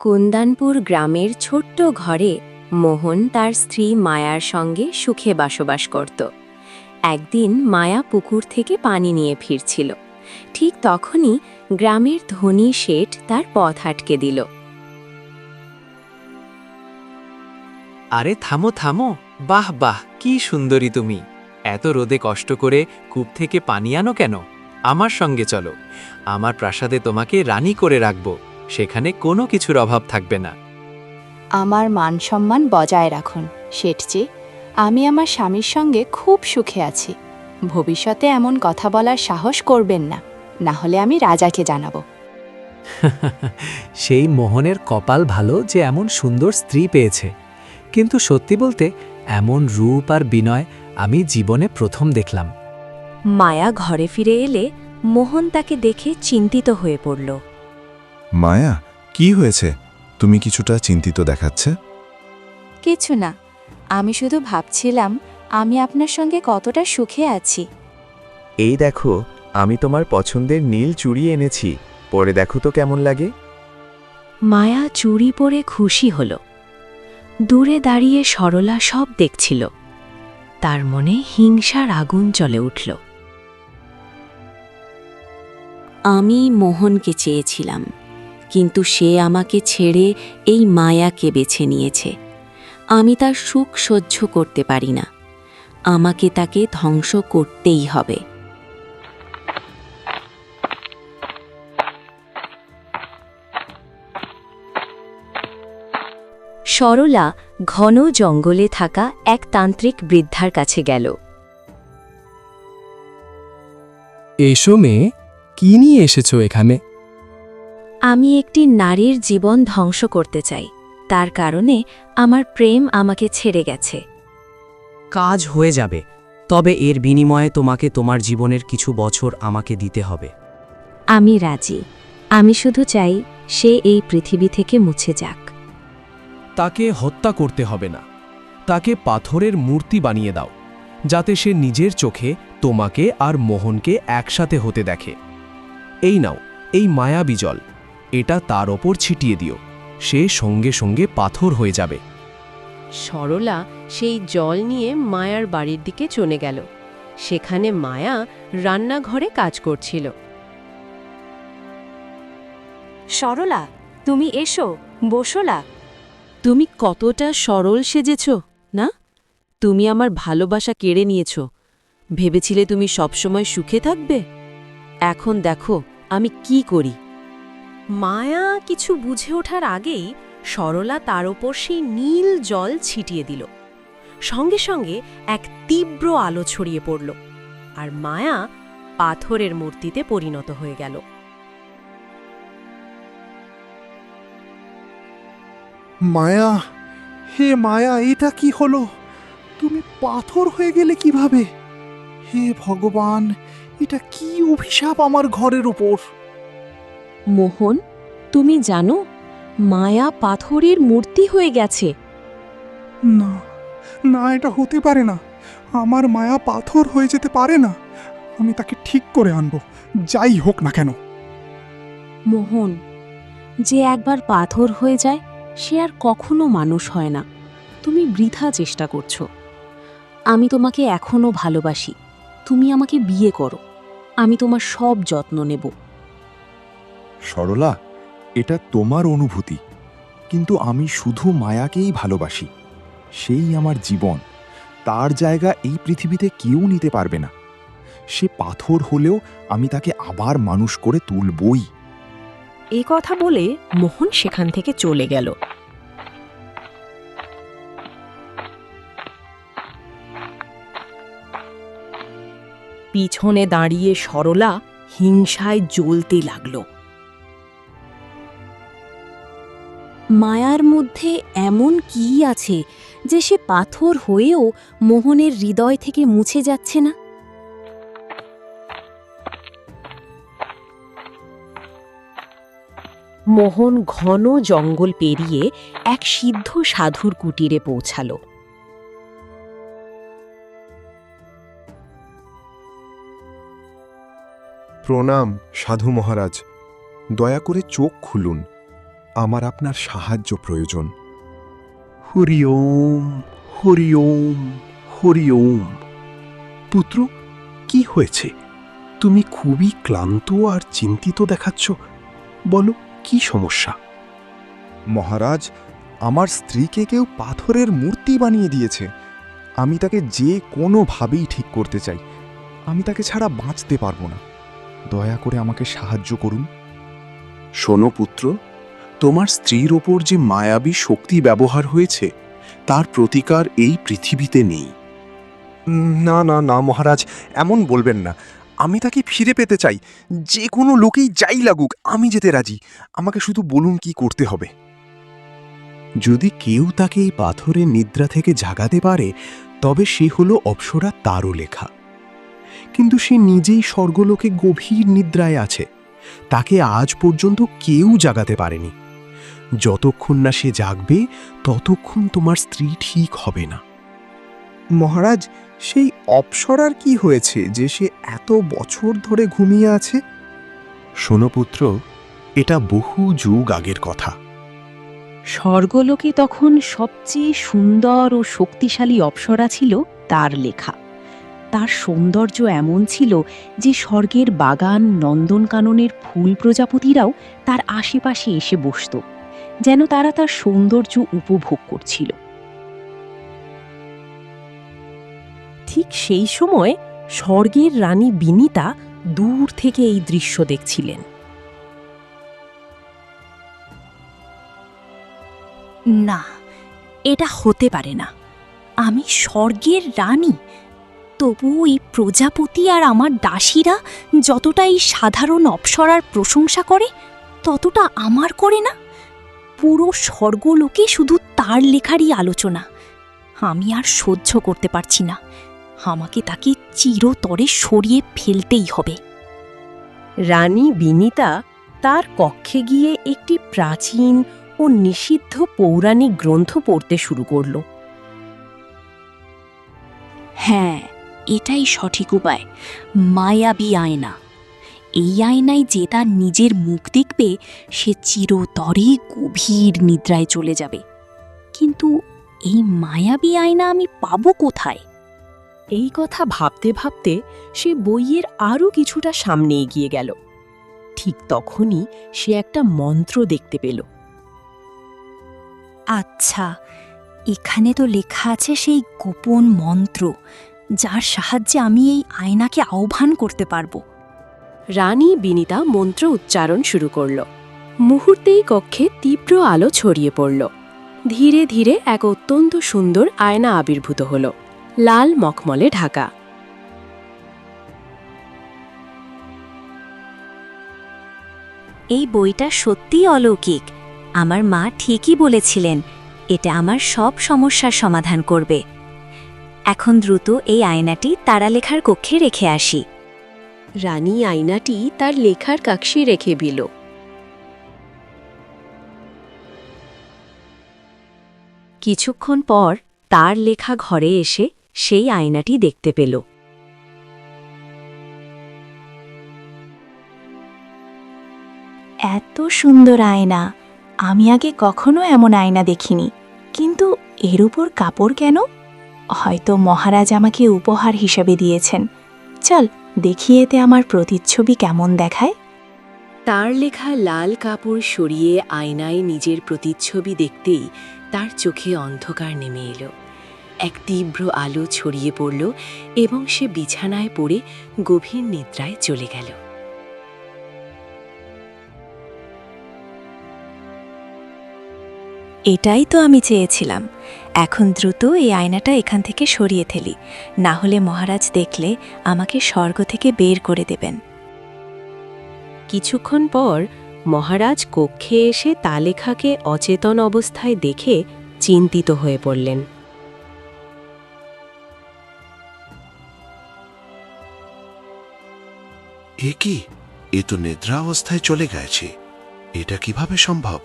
কুন্দানপুর গ্রামের ছোট্ট ঘরে মোহন তার স্ত্রী মায়ার সঙ্গে সুখে বসবাস করত। একদিন মায়া পুকুর থেকে পানি নিয়ে ফিরছিল। ঠিক তখনই গ্রামের ধনী শেঠ তার পথ আটকে দিল। আরে থামো থামো, বাহ বাহ, কি সুন্দরী তুমি! এত রোদে কষ্ট করে কূপ থেকে পানি আনো কেন? আমার সঙ্গে চলো, আমার প্রাসাদে তোমাকে রানী করে রাখব। সেখানে কোনো কিছুর অভাব থাকবে না। আমার মান সম্মান বজায় রাখুন শেঠজি। আমি আমার স্বামীর সঙ্গে খুব সুখে আছি। ভবিষ্যতে এমন কথা বলার সাহস করবেন না, না হলে আমি রাজাকে জানাবো। সেই মোহনের কপাল ভালো যে এমন সুন্দর স্ত্রী পেয়েছে, কিন্তু সত্যি বলতে এমন রূপ আর বিনয় আমি জীবনে প্রথম দেখলাম। মায়া ঘরে ফিরে এলে মোহন তাকে দেখে চিন্তিত হয়ে পড়ল। মায়া, কি হয়েছে? তুমি কিছুটা চিন্তিত দেখাচ্ছে। কিছু না, আমি শুধু ভাবছিলাম আমি আপনার সঙ্গে কতটা সুখে আছি। এই দেখো, আমি তোমার পছন্দের নীল চুড়ি এনেছি, পরে দেখো তো কেমন লাগে। মায়া চুড়ি পরে খুশি হল। দূরে দাঁড়িয়ে সরলা সব দেখছিল। তার মনে হিংসার আগুন জ্বলে উঠল। আমি মোহনকে চেয়েছিলাম, কিন্তু সে আমাকে ছেড়ে এই মায়াকে বেছে নিয়েছে। আমি তার সুখ সহ্য করতে পারি না। আমাকে তাকে ধ্বংস করতেই হবে। সরলা ঘন জঙ্গলে থাকা এক তান্ত্রিক বৃদ্ধার কাছে গেল। এসো মেয়ে, কি নিয়ে এসেছো এখানে? আমি একটি নারীর জীবন ধ্বংস করতে চাই। তার কারণে আমার প্রেম আমাকে ছেড়ে গেছে। কাজ হয়ে যাবে, তবে এর বিনিময়ে তোমাকে তোমার জীবনের কিছু বছর আমাকে দিতে হবে। আমি রাজি। আমি শুধু চাই সে এই পৃথিবী থেকে মুছে যাক। তাকে হত্যা করতে হবে না, তাকে পাথরের মূর্তি বানিয়ে দাও, যাতে সে নিজের চোখে তোমাকে আর মোহনকে একসাথে হতে দেখে। এই নাও, এই মায়াবী জল, এটা তার ওপর ছিটিয়ে দিও। সে সঙ্গে সঙ্গে পাথর হয়ে যাবে। সরলা সেই জল নিয়ে মায়ার বাড়ির দিকে চলে গেল। সেখানে মায়া রান্নাঘরে কাজ করছিল। সরলা, তুমি এসো, বসোলা। তুমি কতটা সরল সেজেছ না? তুমি আমার ভালোবাসা কেড়ে নিয়েছ। ভেবেছিলে তুমি সবসময় সুখে থাকবে। এখন দেখো আমি কি করি। মায়া কিছু বুঝে ওঠার আগেই সরলা তার ওপর সেই নীল জল ছিটিয়ে দিল। সঙ্গে সঙ্গে এক তীব্র আলো ছড়িয়ে পড়ল, আর মায়া পাথরের মূর্তিতে পরিণত হয়ে গেল। মায়া, হে মায়া, এটা কি হলো? তুমি পাথর হয়ে গেলে কিভাবে? হে ভগবান, এটা কি অভিশাপ আমার ঘরের উপর! মোহন, তুমি জানো মায়া পাথরের মূর্তি হয়ে গেছে। না না, এটা হতে পারে না। আমার মায়া পাথর হয়ে যেতে পারে না। আমি তাকে ঠিক করে আনবো, যাই হোক না কেন। মোহন, যে একবার পাথর হয়ে যায় সে আর কখনো মানুষ হয় না। তুমি বৃথা চেষ্টা করছো। আমি তোমাকে এখনো ভালোবাসি। তুমি আমাকে বিয়ে করো, আমি তোমার সব যত্ন নেব। সরলা, এটা তোমার অনুভূতি, কিন্তু আমি শুধু মায়াকেই ভালোবাসি। সেই আমার জীবন। তার জায়গা এই পৃথিবীতে কেউ নিতে পারবে না। সে পাথর হলেও আমি তাকে আবার মানুষ করে তুলবই। এ কথা বলে মোহন সেখান থেকে চলে গেল। পিছনে দাঁড়িয়ে সরলা হিংসায় জ্বলতে লাগল। মায়ার মধ্যে এমন কি আছে যে সে পাথর হয়েও মোহনের হৃদয় থেকে মুছে যাচ্ছে না? মোহন ঘন জঙ্গল পেরিয়ে এক সিদ্ধ সাধুর কুটিরে পৌঁছাল। প্রণাম সাধু মহারাজ, দয়া করে চোখ খুলুন। আমার আপনার সাহায্য প্রয়োজন। হরি ওম, হরি ওম, হরি ওম। পুত্র, কি হয়েছে? তুমি খুবই ক্লান্ত আর চিন্তিত দেখাচ্ছ। বলো, কি সমস্যা? মহারাজ, আমার স্ত্রীকে কেউ পাথরের মূর্তি বানিয়ে দিয়েছে। আমি তাকে যে কোনোভাবেই ঠিক করতে চাই। আমি তাকে ছাড়া বাঁচতে পারবো না। দয়া করে আমাকে সাহায্য করুন। শোনো পুত্র, তোমার স্ত্রীর ওপর যে মায়াবী শক্তি ব্যবহার হয়েছে তার প্রতিকার এই পৃথিবীতে নেই। না না না মহারাজ, এমন বলবেন না। আমি তাকে ফিরে পেতে চাই। যে কোনো লোকেই যাই লাগুক, আমি যেতে রাজি। আমাকে শুধু বলুন কি করতে হবে। যদি কেউ তাকে এই পাথরের নিদ্রা থেকে জাগাতে পারে, তবে সে হলো অপ্সরা তারও লেখা। কিন্তু সে নিজেই স্বর্গলোকে গভীর নিদ্রায় আছে। তাকে আজ পর্যন্ত কেউ জাগাতে পারেনি। যতক্ষণ না সে জাগবে, ততক্ষণ তোমার স্ত্রী ঠিক হবে না। মহারাজ, সেই অপ্সরার কি হয়েছে যে সে এত বছর ধরে ঘুমিয়ে আছে? শোনো পুত্র, এটা বহু যুগ আগের কথা। স্বর্গলোকে তখন সবচেয়ে সুন্দর ও শক্তিশালী অপ্সরা ছিল তার লেখা। তার সৌন্দর্য এমন ছিল যে স্বর্গের বাগান, নন্দনকাননের ফুল প্রজাপতিরাও তার আশেপাশে এসে বসত, যেন তারা তার সৌন্দর্য উপভোগ করছিল। ঠিক সেই সময় স্বর্গের রানী বিনিতা দূর থেকে এই দৃশ্য দেখছিলেন। না, এটা হতে পারে না। আমি স্বর্গের রানী, তবু এই প্রজাপতি আর আমার দাসীরা যতটা এই সাধারণ অপ্সরার প্রশংসা করে, ততটা আমার করে না। পুরো স্বর্গলোকে শুধু তার লেখারই আলোচনা। আমি আর সহ্য করতে পারছি না। আমাকে তাকে চিরতরে সরিয়ে ফেলতেই হবে। রানী বিনিতা তার কক্ষে গিয়ে একটি প্রাচীন ও নিষিদ্ধ পৌরাণিক গ্রন্থ পড়তে শুরু করল। হ্যাঁ, এটাই সঠিক উপায়। মায়াবী আয়না। এই আয়নায় যে তার নিজের মুখ দেখবে, সে চিরতরে গভীর নিদ্রায় চলে যাবে। কিন্তু এই মায়াবী আয়না আমি পাবো কোথায়? এই কথা ভাবতে ভাবতে সে বইয়ের আরও কিছুটা সামনে এগিয়ে গেল। ঠিক তখনই সে একটা মন্ত্র দেখতে পেল। আচ্ছা, এখানে তো লেখা আছে সেই গোপন মন্ত্র, যার সাহায্যে আমি এই আয়নাকে আহ্বান করতে পারবো। রানী বিনিতা মন্ত্র উচ্চারণ শুরু করল। মুহূর্তেই কক্ষে তীব্র আলো ছড়িয়ে পড়ল। ধীরে ধীরে এক অত্যন্ত সুন্দর আয়না আবির্ভূত হল, লাল মখমলে ঢাকা। এই বইটা সত্যিই অলৌকিক। আমার মা ঠিকই বলেছিলেন, এটা আমার সব সমস্যার সমাধান করবে। এখন দ্রুত এই আয়নাটি তারালেখার কক্ষে রেখে আসি। রানী আয়নাটি তার লেখার কাকশে রেখে দিল। কিছুক্ষণ পর তার লেখা ঘরে এসে সেই আয়নাটি দেখতে পেল। এত সুন্দর আয়না! আমি আগে কখনো এমন আয়না দেখিনি। কিন্তু এর উপর কাপড় কেন? হয়তো মহারাজ আমাকে উপহার হিসেবে দিয়েছেন। চল দেখি এতে আমার প্রতিচ্ছবি কেমন দেখায়। তার লেখা লাল কাপড় সরিয়ে আয়নায় নিজের প্রতিচ্ছবি দেখতেই তার চোখে অন্ধকার নেমে এলো। এক তীব্র আলো ছড়িয়ে পড়ল এবং সে বিছানায় পড়ে গভীর নিদ্রায় চলে গেল। এটাই তো আমি চেয়েছিলাম। এখন দ্রুত এই আয়নাটা এখান থেকে সরিয়ে ফেলি, না হলে মহারাজ দেখলে আমাকে স্বর্গ থেকে বের করে দেবেন। কিছুক্ষণ পর মহারাজ কক্ষে এসে তালেখাকে অচেতন অবস্থায় দেখে চিন্তিত হয়ে পড়লেন। এ কি? এ তো নিদ্রা অবস্থায় চলে গেছে। এটা কিভাবে সম্ভব?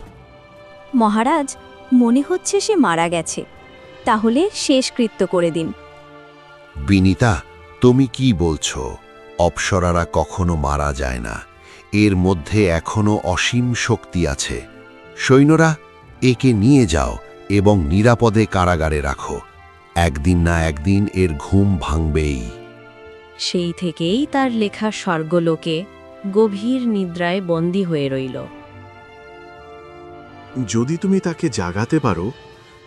মহারাজ, মনে হচ্ছে সে মারা গেছে। তাহলে শেষকৃত্য করে দিন। বিনিতা, তুমি কি বলছো? অপ্সরারা কখনো মারা যায় না। এর মধ্যে এখনো অসীম শক্তি আছে। সৈন্যরা, একে নিয়ে যাও এবং নিরাপদে কারাগারে রাখো। একদিন না একদিন এর ঘুম ভাঙবেই। সেই থেকেই তার লেখা স্বর্গলোকে গভীর নিদ্রায় বন্দী হয়ে রইল। যদি তুমি তাকে জাগাতে পারো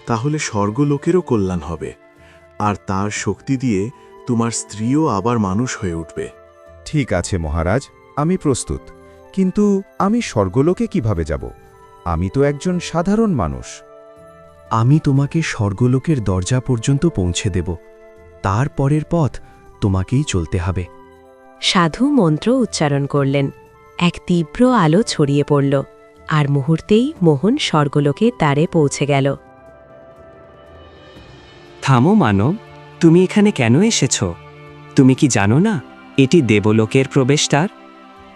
তাহলে স্বর্গলোকেরও কল্যাণ হবে, আর তার শক্তি দিয়ে তোমার স্ত্রীও আবার মানুষ হয়ে উঠবে। ঠিক আছে মহারাজ, আমি প্রস্তুত। কিন্তু আমি স্বর্গলোকে কিভাবে যাব? আমি তো একজন সাধারণ মানুষ। আমি তোমাকে স্বর্গলোকের দরজা পর্যন্ত পৌঁছে দেব। তার পরের পথ তোমাকেই চলতে হবে। সাধু মন্ত্র উচ্চারণ করলেন। এক তীব্র আলো ছড়িয়ে পড়ল, আর মুহূর্তেই মোহন স্বর্গলোকের দ্বারে পৌঁছে গেল। থামো মানব, তুমি এখানে কেন এসেছ? তুমি কি জানো না এটি দেবলোকের প্রবেশদ্বার?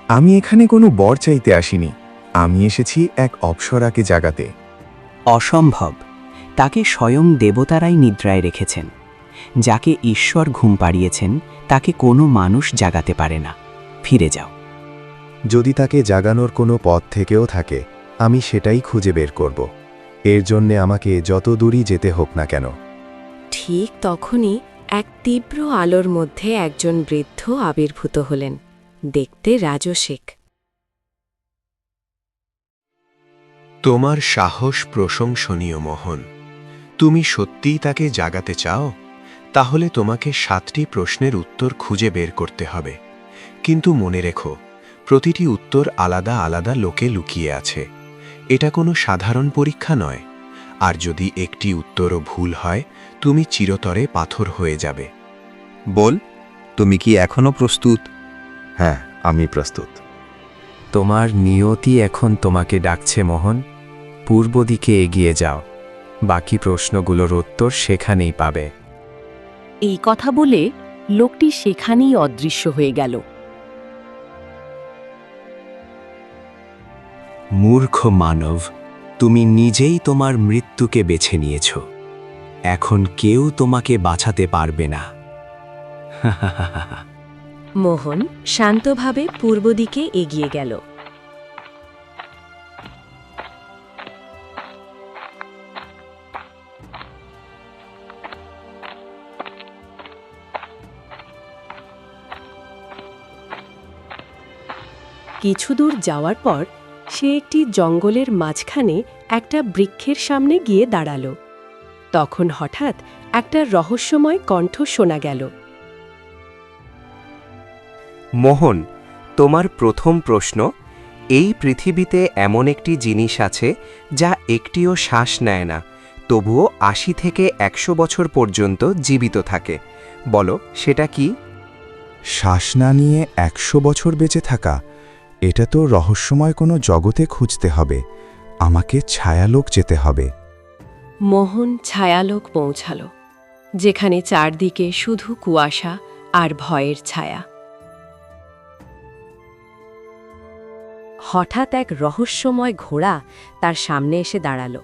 আমি এখানে কোনো বর চাইতে আসিনি। আমি এসেছি এক অপ্সরাকে জাগাতে। অসম্ভব। তাকে স্বয়ং দেবতারাই নিদ্রায় রেখেছেন। যাকে ঈশ্বর ঘুম পাড়িয়েছেন তাকে কোনো মানুষ জাগাতে পারে না। ফিরে যাও। যদি তাকে জাগানোর কোনো পথ থেকেও থাকে, আমি সেটাই খুঁজে বের করব। এর জন্যে আমাকে যত দূরই যেতে হোক না কেন। ঠিক তখনই এক তীব্র আলোর মধ্যে একজন বৃদ্ধ আবির্ভূত হলেন, দেখতে রাজসিক। তোমার সাহস প্রশংসনীয় মোহন। তুমি সত্যিই তাকে জাগাতে চাও? তাহলে তোমাকে 7টি প্রশ্নের উত্তর খুঁজে বের করতে হবে। কিন্তু মনে রেখো, প্রতিটি উত্তর আলাদা আলাদা লোকে লুকিয়ে আছে। এটা কোনো সাধারণ পরীক্ষা নয়। আর যদি একটি উত্তরও ভুল হয়, তুমি চিরতরে পাথর হয়ে যাবে। বল, তুমি কি এখনো প্রস্তুত? হ্যাঁ, আমি প্রস্তুত। তোমার নিয়তি এখন তোমাকে ডাকছে মোহন। পূর্ব দিকে এগিয়ে যাও। বাকি প্রশ্নগুলোর উত্তর সেখানেই পাবে। এই কথা বলে লোকটি সেখানেই অদৃশ্য হয়ে গেল। মূর্খ মানব, তুমি নিজেই তোমার মৃত্যুকে বেছে নিয়েছ। এখন কেউ তোমাকে বাঁচাতে পারবে না। মোহন শান্তভাবে পূর্ব দিকে এগিয়ে গেল। কিছু দূর যাওয়ার পর সে একটি জঙ্গলের মাঝখানে একটা বৃক্ষের সামনে গিয়ে দাঁড়াল। তখন হঠাৎ একটা রহস্যময় কণ্ঠ শোনা গেল। মোহন, তোমার প্রথম প্রশ্ন, এই পৃথিবীতে এমন একটি জিনিস আছে যা একটিও শ্বাস নেয় না, তবুও 80 থেকে 100 বছর পর্যন্ত জীবিত থাকে। বলো, সেটা কি? শ্বাস না নিয়ে 100 বছর বেঁচে থাকা? এটা তো রহস্যময় কোনো জগতে খুঁজতে হবে। আমাকে ছায়ালোক যেতে হবে। মোহন ছায়ালোক পৌঁছাল, যেখানে চারদিকে শুধু কুয়াশা আর ভয়ের ছায়া। হঠাৎ এক রহস্যময় ঘোড়া তার সামনে এসে দাঁড়াল।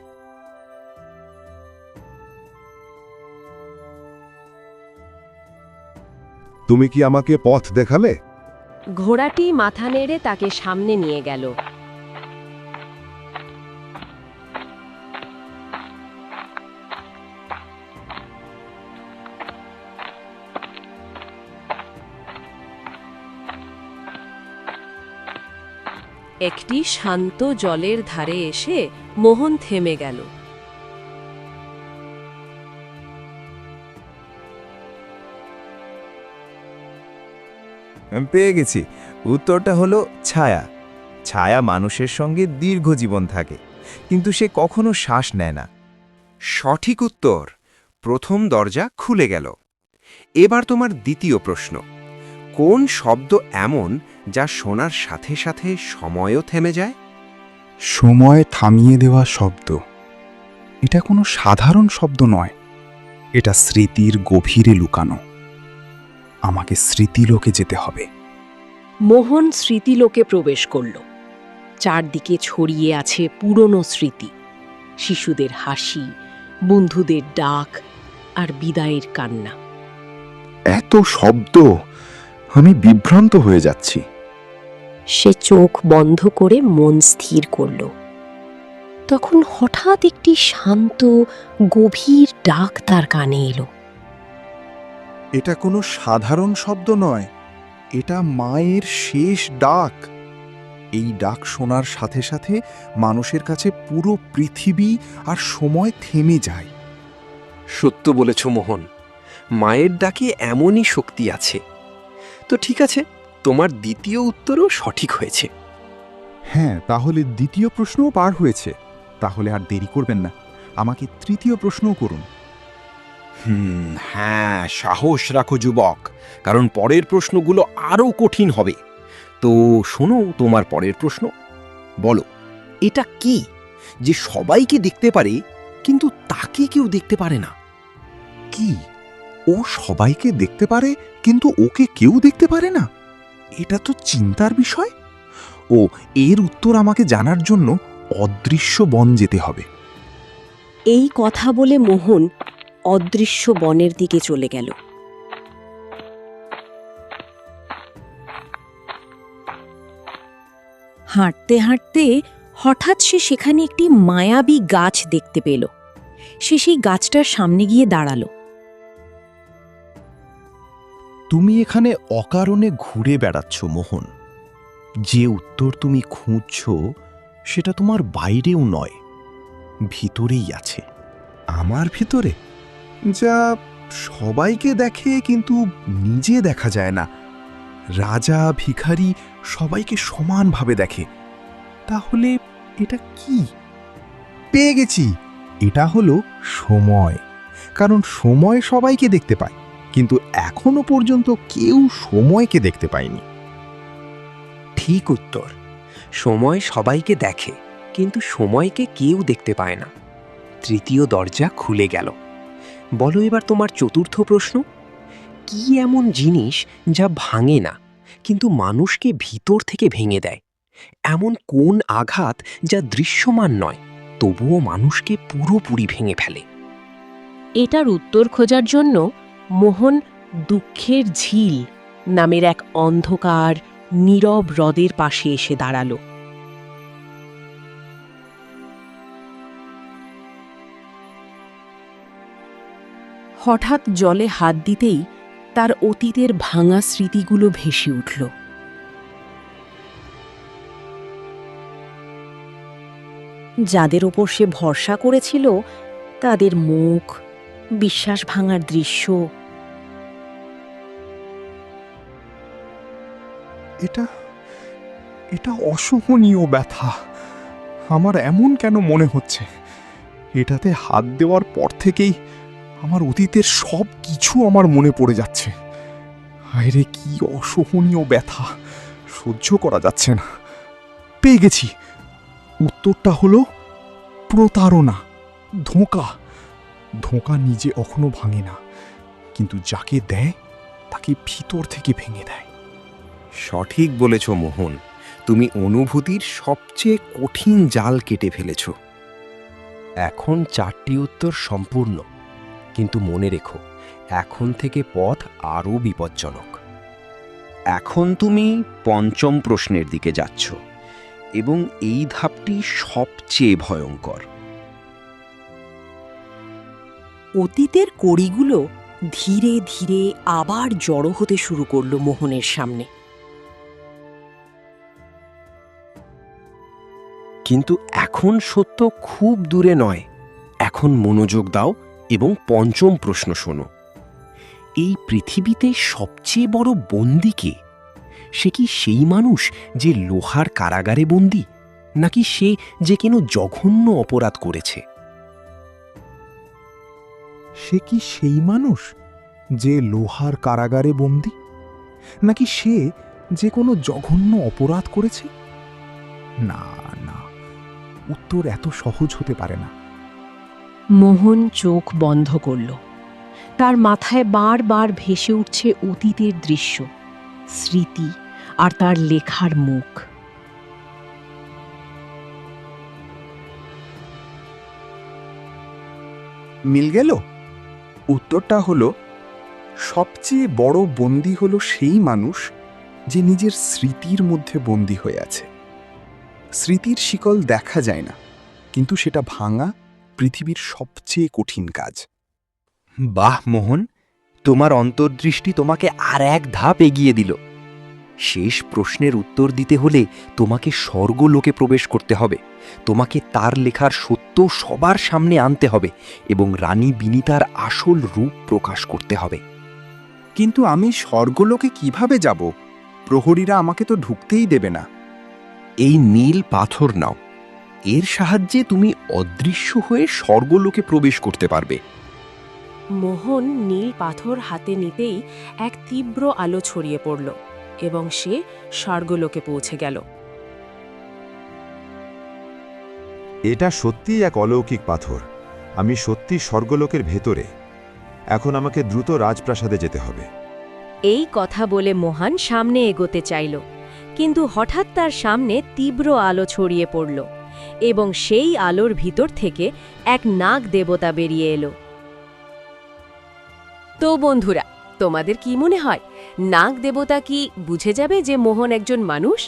তুমি কি আমাকে পথ দেখালে? ঘোড়াটি মাথা নেড়ে তাকে সামনে নিয়ে গেল। একটি শান্ত জলের ধারে এসে মোহন থেমে গেল। পেয়ে গেছি। উত্তরটা হলো ছায়া। ছায়া মানুষের সঙ্গে দীর্ঘ জীবন থাকে, কিন্তু সে কখনো শ্বাস নেয় না। সঠিক উত্তর। প্রথম দরজা খুলে গেল। এবার তোমার দ্বিতীয় প্রশ্ন, কোন শব্দ এমন যা শোনার সাথে সাথে সময়ও থেমে যায়? সময় থামিয়ে দেওয়া শব্দ। এটা কোনো সাধারণ শব্দ নয়। এটা স্মৃতির গভীরে লুকানো। আমাকে স্মৃতিলোকে যেতে হবে। মোহন স্মৃতিলোকে প্রবেশ করল। চারদিকে ছড়িয়ে আছে পুরনো স্মৃতি, শিশুদের হাসি, বন্ধুদের ডাক আর বিদায়ের কান্না। এত শব্দ, আমি বিভ্রান্ত হয়ে যাচ্ছি। সে চোখ বন্ধ করে মন স্থির করল। তখন হঠাৎ একটি শান্ত গভীর ডাক তার কানে এলো। এটা কোনো সাধারণ শব্দ নয়, এটা মায়ের শেষ ডাক। এই ডাক শোনার সাথে সাথে মানুষের কাছে পুরো পৃথিবী আর সময় থেমে যায়। সত্য বলেছ মোহন, মায়ের ডাকে এমনই শক্তি আছে। তো ঠিক আছে, তোমার দ্বিতীয় উত্তরও সঠিক হয়েছে। হ্যাঁ, তাহলে দ্বিতীয় প্রশ্নও পার হয়েছে। তাহলে আর দেরি করবেন না, আমাকে তৃতীয় প্রশ্নও করুন। হ্যাঁ, সাহস রাখো যুবক, কারণ পরের প্রশ্নগুলো আরও কঠিন হবে। তো শোনো তোমার পরের প্রশ্ন। বলো, এটা কি যে সবাইকে দেখতে পারে কিন্তু তাকে কেউ দেখতে পারে না? কি, ও সবাইকে দেখতে পারে কিন্তু ওকে কেউ দেখতে পারে না? এটা তো চিন্তার বিষয়। ও, এর উত্তর আমাকে জানার জন্য অদৃশ্য বন যেতে হবে। এই কথা বলে মোহন অদৃশ্য বনের দিকে চলে গেল। হাঁটতে হাঁটতে হঠাৎ সে সেখানে একটি মায়াবী গাছ দেখতে পেল। সে সেই গাছটার সামনে গিয়ে দাঁড়ালো। তুমি এখানে অকারণে ঘুরে বেড়াচ্ছ মোহন। যে উত্তর তুমি খুঁজছ সেটা তোমার বাইরেও নয়, ভিতরেই আছে। আমার ভিতরে? যা সবাইকে দেখে কিন্তু নিজে দেখা যায় না। রাজা ভিখারি সবাইকে সমানভাবে দেখে। তাহলে এটা কি? পেয়ে গেছি, এটা হলো সময়। কারণ সময় সবাইকে দেখতে পায়, কিন্তু এখনো পর্যন্ত কেউ সময়কে দেখতে পায়নি। ঠিক উত্তর। সময় সবাইকে দেখে, কিন্তু সময়কে কেউ দেখতে পায় না। তৃতীয় দরজা খুলে গেল। বলো এবার তোমার চতুর্থ প্রশ্ন। কি এমন জিনিস যা ভাঙে না, কিন্তু মানুষকে ভিতর থেকে ভেঙে দেয়? এমন কোন আঘাত যা দৃশ্যমান নয়, তবুও মানুষকে পুরোপুরি ভেঙে ফেলে? এটার উত্তর খোঁজার জন্য মোহন দুঃখের ঝিল নামের এক অন্ধকার নীরব হ্রদের পাশে এসে দাঁড়ালো। হঠাৎ জলে হাত দিতেই তার অতীতের ভাঙা স্মৃতিগুলো ভেসে উঠল। যাদের ওপর সে ভরসা করেছিল তাদের মুখ, বিশ্বাস ভাঙার দৃশ্য। এটা এটা অসহনীয় ব্যথা। আমার এমন কেন মনে হচ্ছে? এটাতে হাত দেওয়ার পর থেকেই আমার অতীতের সব কিছু আমার মনে পড়ে যাচ্ছে। আরে কি অসহনীয় ব্যথা, সহ্য করা যাচ্ছে না। পেয়ে গেছি, উত্তরটা হলো প্রতারণা, ধোঁকা। ধোঁকা নিজে কখনো ভাঙে না, কিন্তু যাকে দেয় তাকে ভিতর থেকে ভেঙে দেয়। সঠিক বলেছ মোহন, তুমি অনুভূতির সবচেয়ে কঠিন জাল কেটে ফেলেছ। এখন 4টি উত্তর সম্পূর্ণ, কিন্তু মনে রেখো, এখন থেকে পথ আরও বিপজ্জনক। এখন তুমি 5ম প্রশ্নের দিকে যাচ্ছ, এবং এই ধাপটি সবচেয়ে ভয়ঙ্কর। অতীতের কড়িগুলো ধীরে ধীরে আবার জড়ো হতে শুরু করল মোহনের সামনে। কিন্তু এখন সত্য খুব দূরে নয়। এখন মনোযোগ দাও এবং 5ম প্রশ্ন শোনো। এই পৃথিবীতে সবচেয়ে বড় বন্দী কে? সে কি সেই মানুষ যে লোহার কারাগারে বন্দী, নাকি সে যে কোনো জঘন্য অপরাধ করেছে? সে কি সেই মানুষ যে লোহার কারাগারে বন্দী, নাকি সে যে কোনো জঘন্য অপরাধ করেছে? না না, উত্তর এত সহজ হতে পারে না। মোহন চোখ বন্ধ করল। তার মাথায় বারবার ভেসে উঠছে অতীতের দৃশ্য, স্মৃতি আর তার লেখার মুখ। মিল গেল? উত্তরটা হলো, সবচেয়ে বড় বন্দী হলো সেই মানুষ যে নিজের স্মৃতির মধ্যে বন্দী হয়ে আছে। স্মৃতির শিকল দেখা যায় না, কিন্তু সেটা ভাঙা পৃথিবীর সবচেয়ে কঠিন কাজ। বাহ মোহন, তোমার অন্তর্দৃষ্টি তোমাকে আর এক ধাপ এগিয়ে দিল। শেষ প্রশ্নের উত্তর দিতে হলে তোমাকে স্বর্গলোকে প্রবেশ করতে হবে। তোমাকে তার লেখার সত্য সবার সামনে আনতে হবে এবং রানী বিনিতার আসল রূপ প্রকাশ করতে হবে। কিন্তু আমি স্বর্গলোকে কিভাবে যাব? প্রহরীরা আমাকে তো ঢুকতেই দেবে না। এই নীল পাথর নাও, এর সাহায্যে তুমি অদৃশ্য হয়ে স্বর্গলোকে প্রবেশ করতে পারবে। মোহন নীল পাথর হাতে নিতেই এক তীব্র আলো ছড়িয়ে পড়ল এবং সে স্বর্গলোকে পৌঁছে গেল। এটা সত্যিই এক অলৌকিক পাথর। আমি সত্যি স্বর্গলোকের ভেতরে। এখন আমাকে দ্রুত রাজপ্রাসাদে যেতে হবে। এই কথা বলে মোহন সামনে এগোতে চাইল, কিন্তু হঠাৎ তার সামনে তীব্র আলো ছড়িয়ে পড়ল এবং সেই আলোর ভিতর থেকে এক নাগ দেবতা বেরিয়ে এলো। তো বন্ধুরা, তোমাদের কি মনে হয়, নাগ দেবতা কি বুঝে যাবে যে মোহন একজন মানুষ?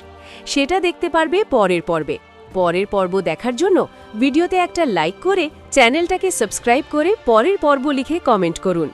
সেটা দেখতে পারবে পরের পর্বে। পরের পর্ব দেখার জন্য ভিডিওতে একটা লাইক করে চ্যানেলটাকে সাবস্ক্রাইব করে পরের পর্ব লিখে কমেন্ট করুন।